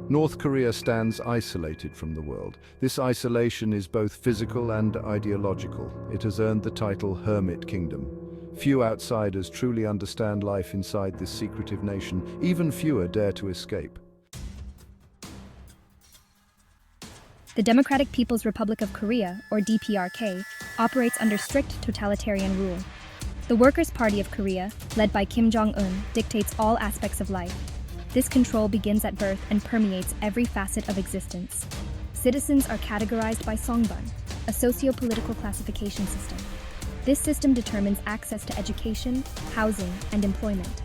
North Korea stands isolated from the world. This isolation is both physical and ideological. It has earned the title Hermit Kingdom. Few outsiders truly understand life inside this secretive nation. Even fewer dare to escape. The Democratic People's Republic of Korea, or DPRK, operates under strict totalitarian rule. The Workers' Party of Korea, led by Kim Jong-un, dictates all aspects of life. This control begins at birth and permeates every facet of existence. Citizens are categorized by Songbun, a socio-political classification system. This system determines access to education, housing, and employment.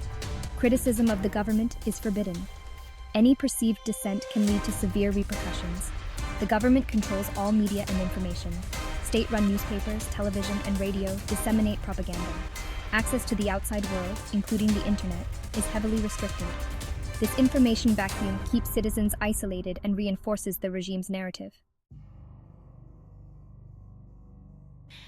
Criticism of the government is forbidden. Any perceived dissent can lead to severe repercussions. The government controls all media and information. State-run newspapers, television, and radio disseminate propaganda. Access to the outside world, including the internet, is heavily restricted. This information vacuum keeps citizens isolated and reinforces the regime's narrative.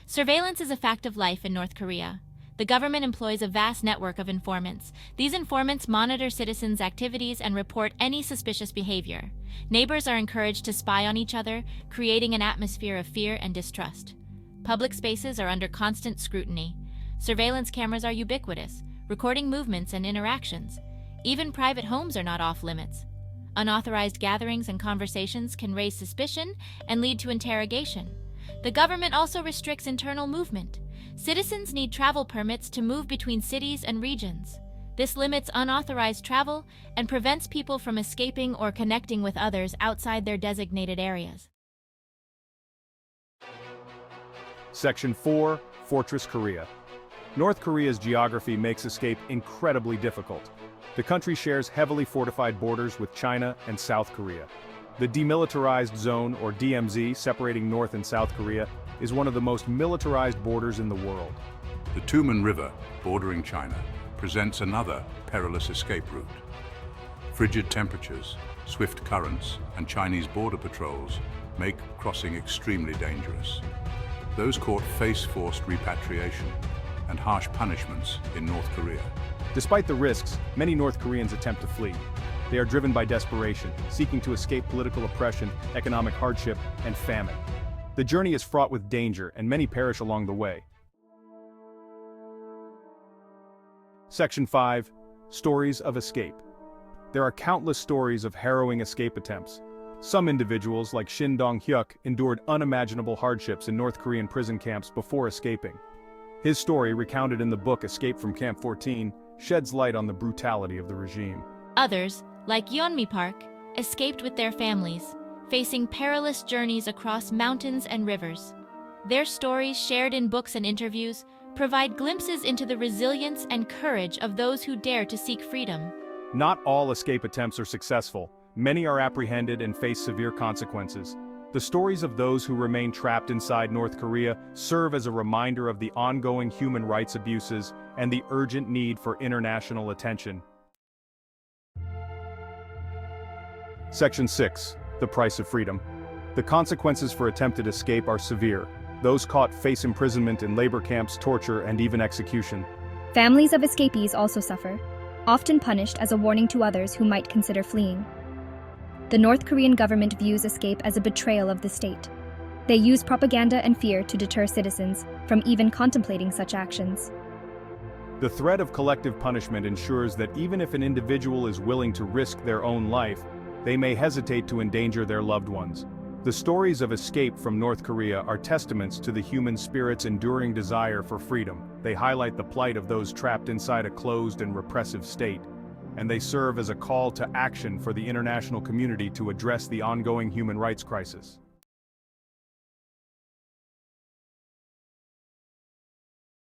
Surveillance is a fact of life in North Korea. The government employs a vast network of informants. These informants monitor citizens' activities and report any suspicious behavior. Neighbors are encouraged to spy on each other, creating an atmosphere of fear and distrust. Public spaces are under constant scrutiny. Surveillance cameras are ubiquitous, recording movements and interactions. Even private homes are not off limits. Unauthorized gatherings and conversations can raise suspicion and lead to interrogation. The government also restricts internal movement. Citizens need travel permits to move between cities and regions. This limits unauthorized travel and prevents people from escaping or connecting with others outside their designated areas. Section 4, Fortress Korea. North Korea's geography makes escape incredibly difficult. The country shares heavily fortified borders with China and South Korea. The Demilitarized Zone, or DMZ, separating North and South Korea, is one of the most militarized borders in the world. The Tumen River, bordering China, presents another perilous escape route. Frigid temperatures, swift currents, and Chinese border patrols make crossing extremely dangerous. Those caught face forced repatriation and harsh punishments in North Korea. Despite the risks, many North Koreans attempt to flee. They are driven by desperation, seeking to escape political oppression, economic hardship, and famine. The journey is fraught with danger, and many perish along the way. Section 5, Stories of Escape. There are countless stories of harrowing escape attempts. Some individuals, like Shin Dong-hyuk, endured unimaginable hardships in North Korean prison camps before escaping. His story, recounted in the book Escape from Camp 14, sheds light on the brutality of the regime. Others, like Yeonmi Park, escaped with their families, facing perilous journeys across mountains and rivers. Their stories, shared in books and interviews, provide glimpses into the resilience and courage of those who dare to seek freedom. Not all escape attempts are successful. Many are apprehended and face severe consequences. The stories of those who remain trapped inside North Korea serve as a reminder of the ongoing human rights abuses and the urgent need for international attention. Section 6, The Price of Freedom. The consequences for attempted escape are severe. Those caught face imprisonment in labor camps, torture, and even execution. Families of escapees also suffer, often punished as a warning to others who might consider fleeing. The North Korean government views escape as a betrayal of the state. They use propaganda and fear to deter citizens from even contemplating such actions. The threat of collective punishment ensures that even if an individual is willing to risk their own life, they may hesitate to endanger their loved ones. The stories of escape from North Korea are testaments to the human spirit's enduring desire for freedom. They highlight the plight of those trapped inside a closed and repressive state, and they serve as a call to action for the international community to address the ongoing human rights crisis.